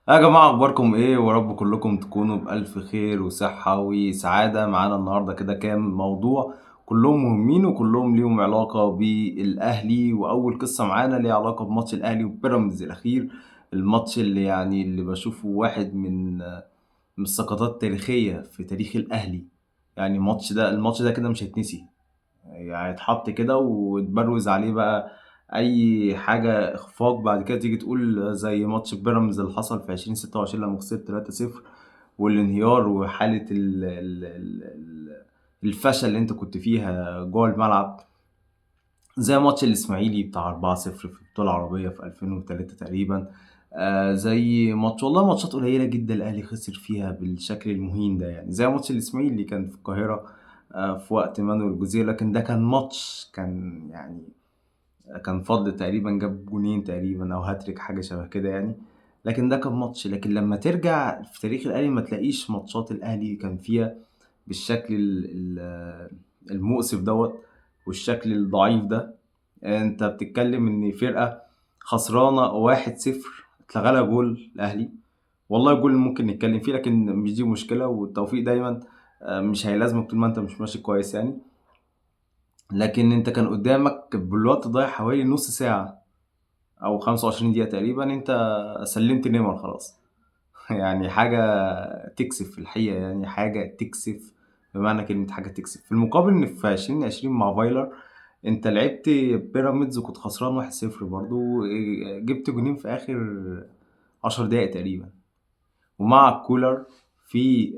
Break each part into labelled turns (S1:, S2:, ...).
S1: يا جماعة أخباركم إيه؟ ورب كلكم تكونوا بألف خير وصحة وسعادة. معانا النهاردة كده كام موضوع كلهم مهمين وكلهم ليهم علاقة بالأهلي، وأول قصة معانا ليها علاقة بماتش الأهلي وبيراميدز الأخير. الماتش اللي بشوفه واحد من السقطات التاريخية في تاريخ الأهلي. يعني الماتش ده كده مش هيتنسي، يعني اتحط كده واتبروز عليه بقى اي حاجه اخفاق بعد كده تيجي تقول زي ماتش بيراميدز اللي حصل في 2026 لما خسرت 3-0، والانهيار وحاله الفشل اللي انت كنت فيها جوه الملعب، زي ماتش الاسماعيلي بتاع 4-0 في البطوله العربيه في 2003 تقريبا. زي والله ماتشات قليله جدا الاهلي خسر فيها بالشكل المهين ده، يعني زي ماتش الاسماعيلي اللي كان في القاهره في وقت مانويل جوزيه، لكن ده كان ماتش، كان يعني كان فضل تقريبا جاب جونين تقريبا او هاتريك حاجه شبه كده يعني. لكن ده كان ماتش، لكن لما ترجع في تاريخ الاهلي ما تلاقيش ماتشات الاهلي كان فيها بالشكل المؤسف دوت والشكل الضعيف ده. انت بتتكلم ان فرقه خسرانه 1-0 اتلغى لها جول الاهلي. والله جول ممكن نتكلم فيه، لكن مش دي مشكله، والتوفيق دايما مش هيلازمك طول ما انت مش ماشي كويس يعني. لكن انت كان قدامك بالوقت ضايع حوالي نص ساعة او 25 دقيقة تقريبا، انت سلمت نيمار خلاص. يعني حاجة تكسف في الحقيقة، يعني حاجة تكسف بمعنى كلمة حاجة تكسف. في المقابل ان في 2020 مع فايلر انت لعبت بيراميدز وكنت خسران 1-0 برضو، جبت جونين في اخر 10 دقايق تقريبا. ومع كولر في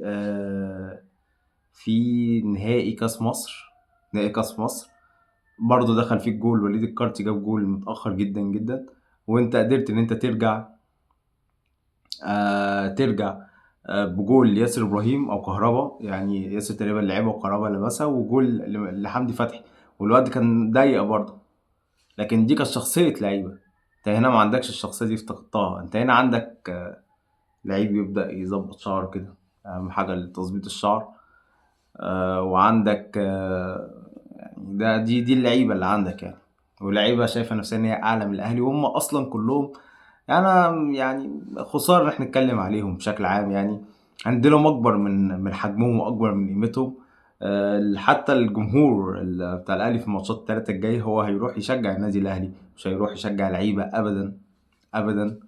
S1: في نهائي كاس مصر برضه دخل فيك جول، وليد الكارتي جاب جول متأخر جدا جدا، وانت قدرت ان انت ترجع بجول ياسر ابراهيم او كهربا، يعني ياسر تقريبا لعبها وكهربا لمسها، وجول لحمدي فتحي، والواد كان ضيق برضه. لكن دي كانت شخصية لعيبة، انت هنا ما عندكش الشخصية دي افتقدتها. انت هنا عندك لعيب يبدأ يظبط شعره كده، اهم حاجة تظبيط الشعر. وعندك يعني دي اللعيبة اللي عندك يعني، ولعيبة شايفة نفسها إن هي أعلى من الأهلي، وهم أصلا كلهم يعني. أنا يعني خسارة إن إحنا نتكلم عليهم بشكل عام يعني، عندهم أكبر من حجمهم وأكبر من قيمتهم. حتى الجمهور بتاع الأهلي في الماتشات التلاتة الجاية هو هيروح يشجع النادي الأهلي، مش هيروح يشجع لعيبة أبدا أبدا.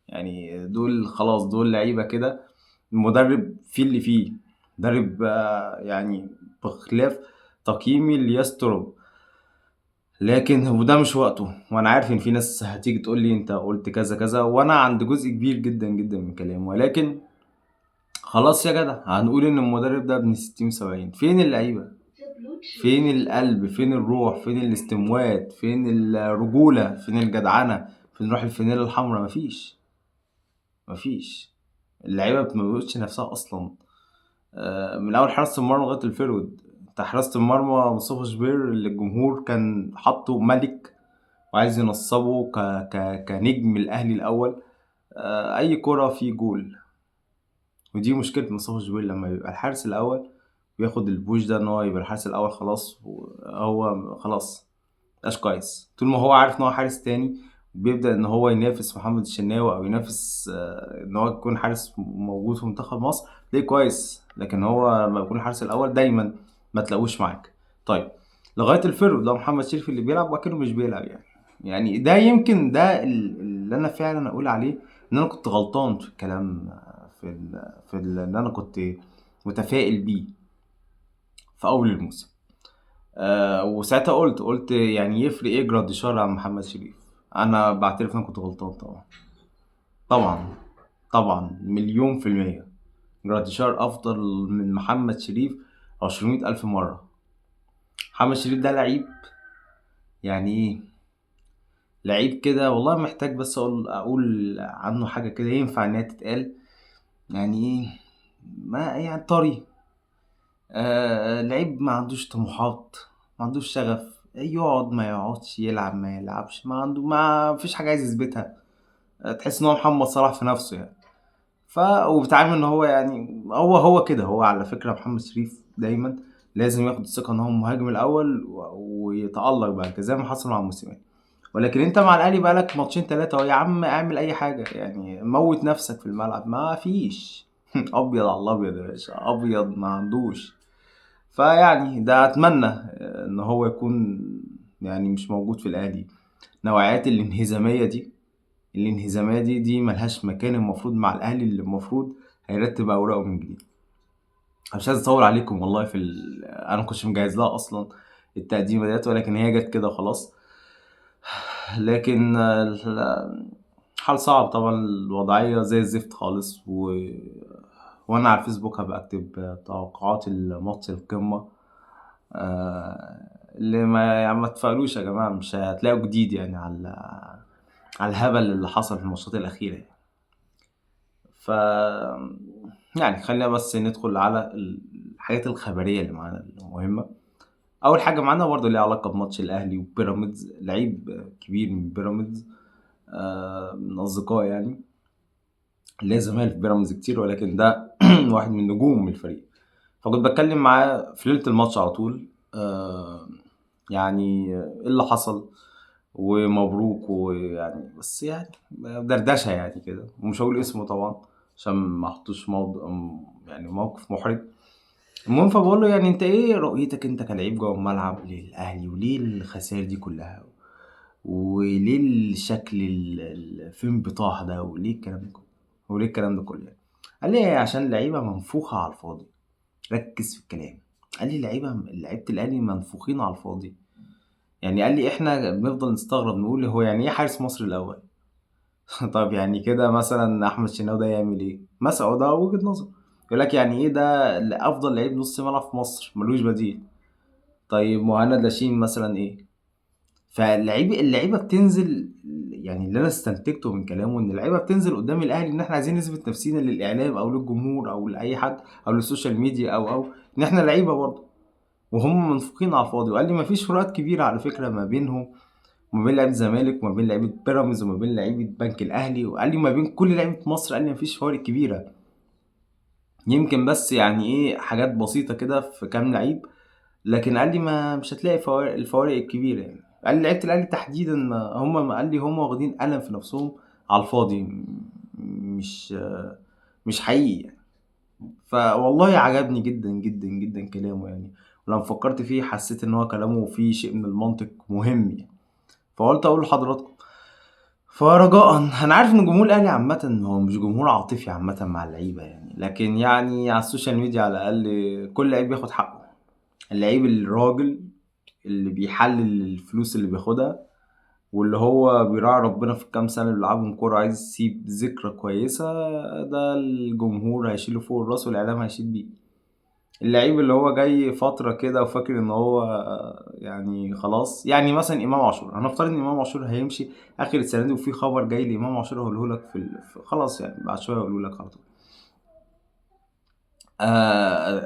S1: يعني دول خلاص دول لعيبة كده، المدرب فيه اللي فيه، مدرب يعني بخلاف تقييمي ليستروب. لكن وده مش وقته، وانا عارف ان في ناس هتيجي تقول لي انت قلت كذا كذا، وانا عند جزء كبير جدا جدا من كلامي، ولكن خلاص يا جدع هنقول ان المدرب ده ابن 60 70. فين اللعيبه؟ فين القلب؟ فين الروح؟ فين الاستموات؟ فين الرجوله؟ فين الجدعنه؟ فين روح الفانيله الحمراء؟ مفيش. اللعيبه ما بتموتش نفسها اصلا. من اول حراسة المرمى لغاية الفيرود. انت حراسة المرمى مصطفى شوبير اللي الجمهور كان حاطه ملك وعايز ينصبه كنجم الاهلي الاول، اي كرة فيه جول. ودي مشكلة مصطفى شوبير لما يبقى الحارس الاول وياخد البوش ده ان هو يبقى الحارس الاول، خلاص هو خلاص مبقاش كويس. طول ما هو عارف ان هو حارس تاني وبيبدأ ان هو ينافس محمد الشناوي او ينافس ان هو يكون حارس موجود في منتخب مصر، تلاقيه كويس. لكن هو لما يكون الحارس الاول دايما ما تلاقوش معاك. طيب لغاية الفيرود لو محمد شريف اللي بيلعب وكانه مش بيلعب يعني. يعني ده يمكن ده اللي انا فعلا اقول عليه ان انا كنت غلطان في الكلام، اللي انا كنت متفائل بيه في اول الموسم. وساعتها قلت يعني يفرق ايه جراديشار عن محمد شريف. انا بعترف ان انا كنت غلطان طبعا. طبعا طبعا مليون في المية جراديشار افضل من محمد شريف 200 الف مرة. محمد شريف ده لعيب، يعني ايه لعيب كده، والله محتاج بس اقول عنه حاجة كده ينفع انها تتقال. يعني ايه؟ ما يعني طري، لعيب ما عندوش طموحات، ما عندوش شغف، يقعد ما يقعدش، يلعب ما يلعبش، ما فيش حاجة عايز يثبتها. تحس ان هو محمد صلاح في نفسه يعني. وبيتعامل ان هو يعني هو كده. هو على فكرة محمد شريف دايما لازم ياخد الثقة ان هو المهاجم الاول ويتألق بعد كده زي ما حصل مع موسيماني. ولكن انت مع الاهلي بقالك ماتشين تلاتة اهو، يا عم اعمل اي حاجة يعني، موت نفسك في الملعب، ما فيش. ابيض على الابيض يا باشا، ابيض ما عندوش. فيعني ده اتمنى ان هو يكون يعني مش موجود في الاهلي. نوعيات الانهزامية دي ملهاش مكان المفروض مع الاهلي، اللي المفروض هيرتب اوراقه من جديد. أنا مش عايز اطول عليكم والله انا ما كنتش مجهز لها اصلا التقديمه ديت، ولكن هي جت كده خلاص. لكن حال صعب طبعا، الوضعيه زي الزفت خالص وانا على الفيسبوك هبقى اكتب توقعات الماتش القمه. اللي ما يعني ما تفعلوش يا جماعه، مش هتلاقوا جديد يعني على الهبل اللي حصل في الماتشات الاخيره يعني. ف يعني خلينا بس ندخل على الحاجات الخبريه اللي معانا المهمه. اول حاجه معانا برضه ليها علاقه بماتش الاهلي وبيراميدز، لعيب كبير من بيراميدز، من اصدقائي يعني، ليا زمايل في بيراميدز كتير، ولكن ده واحد من نجوم الفريق. فكنت بتكلم معاه في ليله الماتش على طول، يعني ايه اللي حصل ومبروك، ويعني بس يعني دردشه يعني كده، ومش هقول اسمه طبعا عشان ما احطوش يعني موقف محرج. المهم فبقول له يعني انت ايه رؤيتك انت كلاعب جوه الملعب للاهلي، وليه الخسائر دي كلها، وليه الشكل في انبطاح ده، وليه الكلام ده كله، يعني. قال لي عشان اللعيبه منفوخه على الفاضي. ركز في الكلام. قال لي لعيبه الاهلي منفوخين على الفاضي. يعني قال لي احنا بنفضل نستغرب نقول هو يعني ايه حارس مصر الاول. طب يعني كده مثلا احمد شناوي ده يعمل ايه مثلا؟ ده وجهة نظر. يقول لك يعني ايه ده افضل لعيب نص ملعب في مصر ملوش بديل. طيب مهند لاشين مثلا ايه؟ اللعيبه بتنزل. يعني اللي انا استنتجته من كلامه ان اللعيبه بتنزل قدام الاهلي ان احنا عايزين نثبت نفسينا للاعلام او للجمهور او لاي حد او للسوشيال ميديا او ان احنا لعيبه برضه، وهم منفوخين على الفاضي. وقال لي مفيش فروقات كبيره على فكره ما بينهم وما بين لعيبه الزمالك وما بين لعيبه بيراميدز وما بين لعيبه بنك الاهلي، وقال لي ما بين كل لعيبه مصر. قال لي مفيش فوارق كبيره، يمكن بس يعني ايه حاجات بسيطه كده في كام لعيب. لكن قال لي ما مش هتلاقي الفوارق الكبيرة يعني. قال لي لعيبة الأهلي تحديدا ما قال لي هم واخدين قلم في نفسهم على الفاضي، مش مش حقيقي يعني. فوالله عجبني جدا جدا جدا كلامه يعني، ولما فكرت فيه حسيت ان هو كلامه فيه شيء من المنطق مهم يعني. فقلت اقول لحضراتكم. فرجاء، انا عارف ان جمهور الاهلي عامه هو مش جمهور عاطفي عامه مع اللعيبه يعني، لكن يعني على السوشيال ميديا على الاقل كل لعيب بياخد حقه. اللعيب الراجل اللي بيحلل الفلوس اللي بياخدها، واللي هو بيراعي ربنا في الكام سنة اللي لعبهم كورة، عايز يسيب ذكرى كويسة، ده الجمهور هيشيله فوق الراس والإعلام هيشيد بيه. اللعيب اللي هو جاي فترة كده وفاكر إن هو يعني خلاص، يعني مثلا إمام عاشور، هنفترض إن إمام عاشور هيمشي آخر السنة دي، وفي خبر جاي لإمام عاشور هقوله لك خلاص يعني بعد شوية هقوله لك على طول.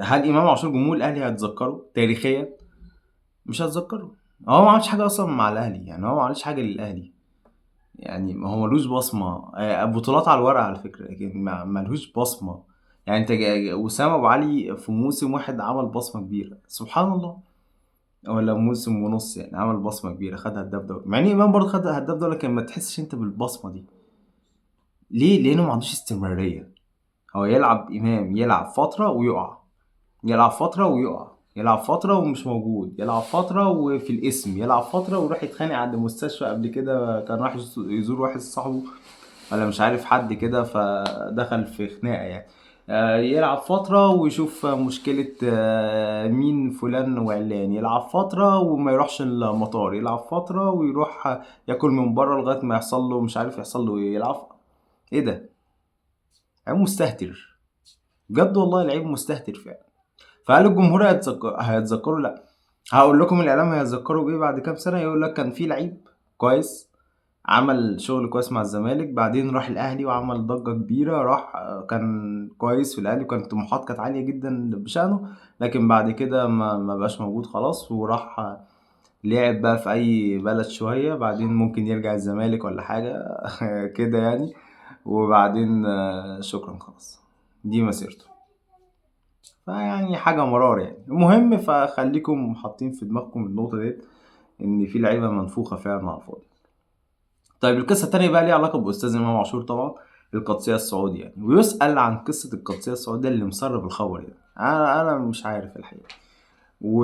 S1: هل إمام عاشور جمهور الأهلي هيتذكره تاريخيا؟ مش هتذكره. هو ما عملش حاجة أصلا مع الأهلي، يعني هو ما عملش حاجة للأهلي، يعني ما هو ملوش بصمة. بطولات على الورق على فكرة، لكن ملهوش بصمة. يعني انت وسام ابو علي في موسم واحد عمل بصمة كبيرة سبحان الله، ولا موسم ونص يعني عمل بصمة كبيرة، خد هداف دوري، مع ان امام برضه خد هداف دوري، لكن ما تحسش انت بالبصمة دي. ليه؟ لانه ما عندوش استمرارية. هو يلعب امام، يلعب فترة ويقع، يلعب فترة ويقع، يلعب فترة ومش موجود، يلعب فترة وفي الاسم، يلعب فترة ويروح يتخانق عند المستشفى. قبل كده كان راح يزور واحد صاحبه ولا مش عارف حد كده، فدخل في خناقة يعني. يلعب فترة ويشوف مشكلة مين فلان وعلان، يلعب فترة وما يروحش المطار، يلعب فترة ويروح ياكل من بره لغاية ما يحصل له مش عارف يحصل له ايه، ايه ده؟ لعيب مستهتر بجد والله، لعيب مستهتر فعلا. فهل الجمهور هيتذكره؟ لا. هقول لكم الاعلام هيتذكروا بايه بعد كام سنه، يقول لك كان في لعيب كويس عمل شغل كويس مع الزمالك، بعدين راح الاهلي وعمل ضجه كبيره، راح كان كويس في الاهلي وكانت طموحات كانت عاليه جدا بشأنه، لكن بعد كده ما بقاش موجود خلاص، وراح لعب بقى في اي بلد شويه، بعدين ممكن يرجع الزمالك ولا حاجه كده يعني، وبعدين شكرا خلاص، دي مسيرته. فيعني حاجة مرار يعني. المهم فخليكم حاطين في دماغكم النقطة ديت، إن في لعيبة منفوخة فعلا على الفاضي. طيب القصة التانية بقى ليها علاقة بأستاذ إمام عاشور طبعًا، القادسية السعودي يعني، ويُسأل عن قصة القادسية السعودية اللي مسرّب الخبر يعني، أنا مش عارف الحقيقة. و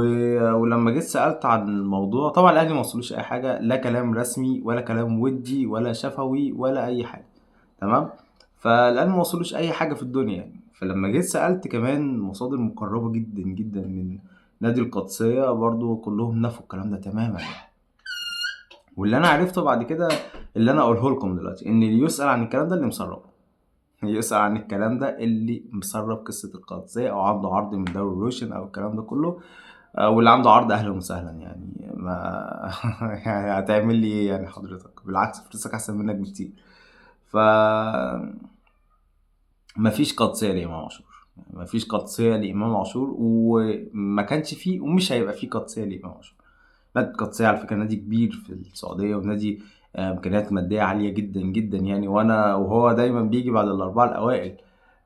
S1: ولمّا جيت سألت عن الموضوع طبعًا الأهلي ما وصلوش أي حاجة، لا كلام رسمي ولا كلام وِدّي ولا شفوي ولا أي حاجة، تمام؟ فالأهلي ما وصلوش أي حاجة في الدنيا يعني، فلمّا جيت سألت كمان مصادر مُقرّبة جدًا، جدًا من نادي القادسية برضه كلّهم نفوا الكلام ده تمامًا يعني. واللي أنا عرفته بعد كده اللي أنا هاقوله لكم دلوقتي، إن اللي يُسأل عن الكلام ده اللي مسرّبه، يسأل عن الكلام ده اللي مسرّب قصة القادسية أو عنده عرض من دوري الروشن أو الكلام ده كلّه، واللي عنده عرض أهلًا وسهلًا يعني ما يعني هتعمل لي إيه يعني حضرتك؟ بالعكس فلوسك أحسن منّك بكتير. ف ما فيش قادسية لإمام عاشور، ما فيش قادسية لإمام عاشور وما كانش في ومش هيبقى في قادسية لإمام عاشور. نادي القادسية على فكرة نادي كبير في السعودية ونادي إمكانيات مادية عالية جدًا، جدًا يعني وهو دايمًا بييجي بعد ال4 الأوائل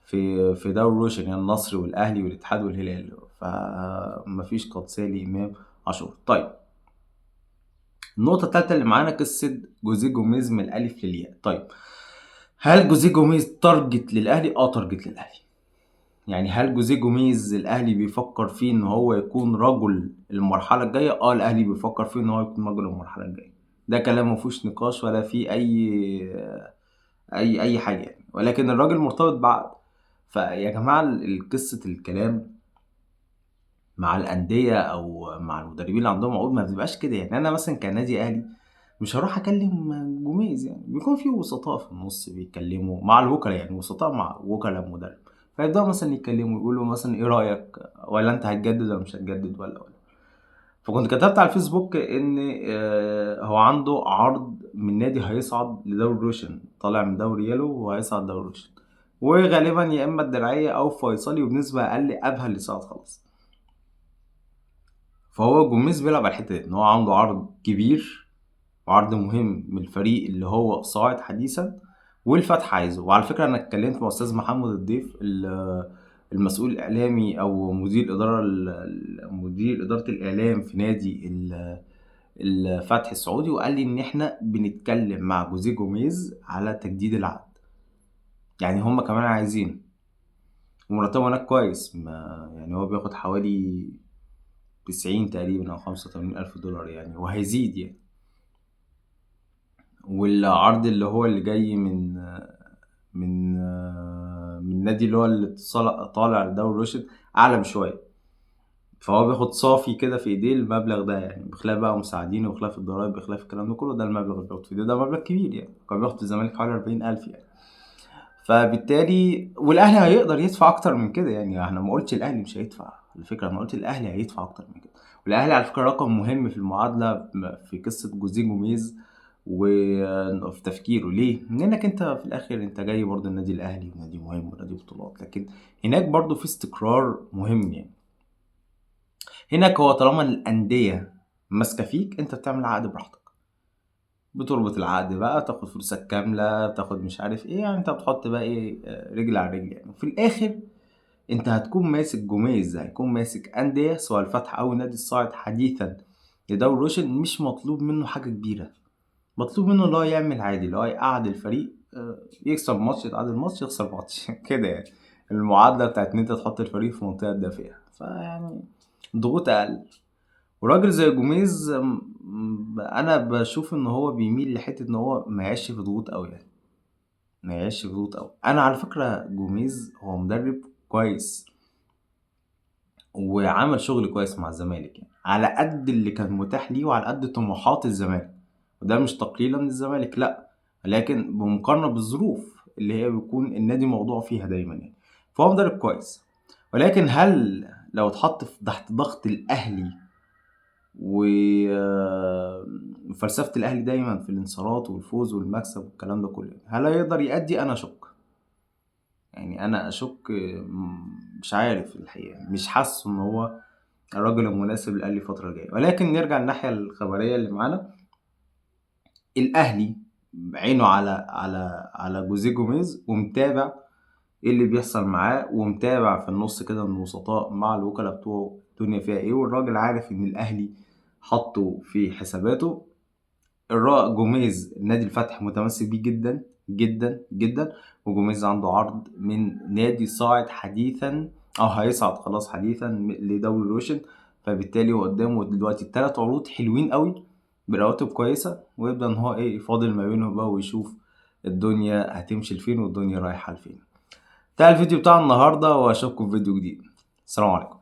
S1: في دوري روشن يعني النصر والأهلي والاتحاد والهلال، فما فيش قادسية لإمام عاشور. طيب النقطة التالتة اللي معانا قصة جوزيه جوميز من الألف للياء. طيب هل جوزيه جوميز تارجت للأهلي؟ تارجت للأهلي. يعني هل جوزيه جوميز الأهلي بيفكّر فيه إن هو يكون رجل المرحلة الجاية؟ الأهلي بيفكّر فيه إن هو يكون رجل المرحلة الجاية. ده كلام ما فيهوش نقاش ولا فيه أي حاجة يعني، ولكن الراجل مرتبط بعقد. فيا جماعة قصة الكلام مع الأندية أو مع المدربين اللي عندهم عقود ما بتبقاش كده، يعني أنا مثلًا كنادي أهلي مش هاروح أكلم جوميز يعني، بيكون في وسطاء في النُص بيتكلموا مع الوكلا يعني وسطاء مع وكلا المدرب، فيبدأوا مثلًا يتكلموا يقولوا مثلًا إيه رأيك والّا أنت هتجدد والّا مش هتجدد والّا. فكنت كتبت على الفيسبوك إن هو عنده عرض من نادي هيصعد لدوري روشن، طالع من دوري يالو وهيصعد دوري روشن، وغالبًا يا إما الدرعية أو فيصلي وبنسبة أقل أبها اللي صعد خلاص. فهو جوميز بيلعب على الحتة ديّة، إن هو عنده عرض كبير وعرض مهم من الفريق اللي هو صاعد حديثًا والفتح عايزه. وعلى فكرة أنا اتكلمت مع أستاذ محمد الضيف المسؤول الإعلامي أو مدير إدارة الإعلام في نادي الفتح السعودي، وقال لي إن إحنا بنتكلم مع جوزيه جوميز على تجديد العقد، يعني هم كمان عايزينه، ومرتبه هناك كويس ما يعني هو بياخد حوالي 90 تقريبًا أو 85,000 دولار يعني وهيزيد يعني. والعرض اللي هو اللي جاي من النادي اللي هو اللي طالع لدوري روشن أعلى بشوية، فهو بياخد صافي كده في إيديه المبلغ ده يعني، بخلاف بقى مساعدين وبخلاف الضرايب بخلاف الكلام ده كله، ده المبلغ اللي بياخده في إيديه، ده مبلغ كبير يعني، كان بياخد في الزمالك حوالي 40,000 يعني. فبالتالي والأهلي هيقدر يدفع أكتر من كده يعني، أنا ما قُلتش الأهلي مش هيدفع، على فكرة أنا قُلت الأهلي هيدفع أكتر من كده، والأهلي على فكرة رقم مهم في المعادلة في قصة جوزيه جوميز في تفكيره. ليه؟ لإنك أنت في الآخر أنت جاي برضه النادي الأهلي ونادي مهم ونادي بطولات، لكن هناك برضه في استقرار مهم يعني. هناك هو طالما الأندية ماسكة فيك أنت بتعمل عقد براحتك، بتربط العقد بقى، تاخد فلوسك كاملة، تاخد مش عارف إيه، يعني أنت بتحط بقى إيه رجل على رجل يعني، وفي الآخر أنت هتكون ماسك جوميز هيكون ماسك أندية سواء الفتح أو النادي الصاعد حديثًا لدوري روشن، مش مطلوب منه حاجة كبيرة، مطلوب منه اللي هو يعمل عادي، اللي هو يقعّد الفريق يكسب ماتش، يتعادل ماتش، يخسر ماتش كده يعني، المعادلة بتاعة إن أنت تحط الفريق في منطقة دافئة، فيعني ضغوط أقل. وراجل زي جوميز أنا باشوف إن هو بيميل لحتّة إن هو ما يعيشش في ضغوط أوي يعني، ما يعيشش في ضغوط أوي. أنا على فكرة جوميز هو مدرب كويس، وعمل شغل كويس مع الزمالك يعني، على قد اللي كان متاح ليه وعلى قد طموحات الزمالك، وده مش تقليلًا من الزمالك لأ، ولكن بمقارنة بالظروف اللي هي بيكون النادي موضوع فيها دايمًا يعني، فهو مدرب كويس. ولكن هل لو اتحط تحت ضغط الأهلي و وفلسفة الأهلي دايمًا في الانتصارات والفوز والمكسب والكلام ده كله، هل هيقدر يأدي؟ أنا أشُك. يعني أنا أشُك مش عارف الحقيقة، مش حاسّه إن هو الراجل المناسب للأهلي الفترة الجاية. ولكن نرجع للناحية الخبرية اللي معانا، الأهلي عينه على جوزيه جوميز ومتابع إيه اللي بيحصل معاه، ومتابع في النُص كده من الوسطاء مع الوكلا بتوعه الدنيا فيها إيه، والراجل عارف إن الأهلي حاطّه في حساباته جوميز نادي الفتح متمسك بيه جدا جدا جدا، وجوميز عنده عرض من نادي صاعد حديثا او هيصعد خلاص حديثا لدوري الروشن. فبالتالي هو قدامه دلوقتي 3 عروض حلوين قوي برواتب كويسه، ويبدا ان هو يفاضل ما بينهم بقى ويشوف الدنيا هتمشي لفين والدنيا رايحه لفين. ده الفيديو بتاع النهارده، واشوفكم في فيديو جديد. السلام عليكم.